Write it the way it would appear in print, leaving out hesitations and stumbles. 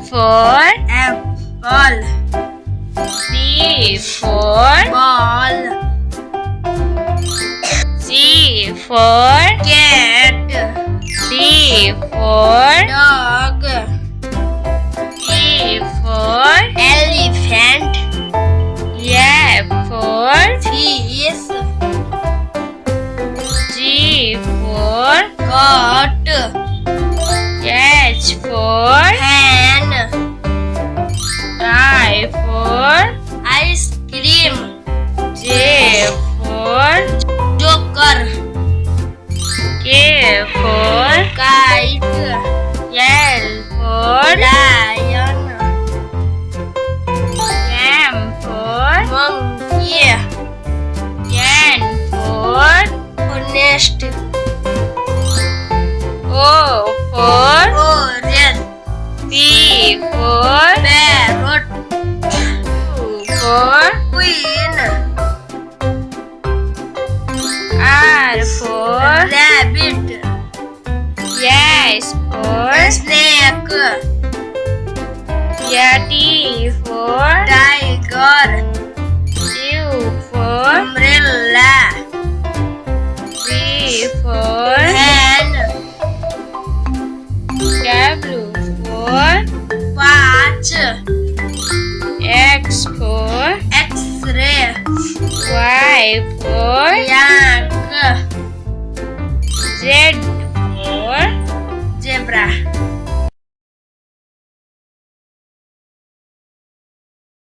for apple. B for Ball. C for Cat. D for Dog. E for Elephant. F for Fish. G for Goat. H for Hen. I for Ice cream. J for Joker. K for Kite. L for Lion. M for Monkey. N for Honest. O for Orange. P for Parrot. Q for Queen. R for Rabbit. S for Snake. T for Tiger. U for Umbrella. V for Hen. W for Watch. X for X-ray. Y for Yak. Z for Zebra.